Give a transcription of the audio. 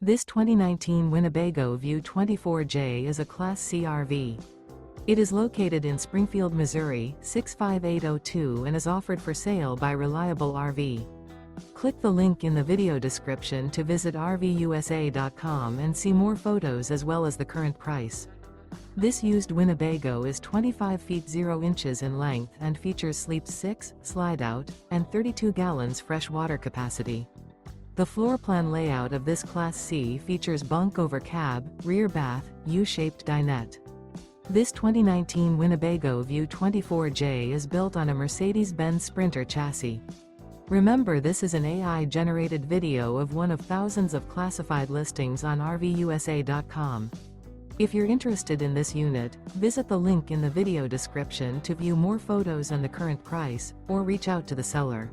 This 2019 Winnebago View 24J is a Class C RV. It is located in Springfield, Missouri, 65802 and is offered for sale by Reliable RV. Click the link in the video description to visit RVUSA.com and see more photos as well as the current price. This used Winnebago is 25 feet 0 inches in length and features sleeps 6, slide-out, and 32 gallons fresh water capacity. The floor plan layout of this Class C features bunk over cab, rear bath, U-shaped dinette. This 2019 Winnebago View 24J is built on a Mercedes Benz Sprinter chassis. Remember, this is an AI-generated video of one of thousands of classified listings on RVUSA.com. If you're interested in this unit, visit the link in the video description to view more photos and the current price, or reach out to the seller.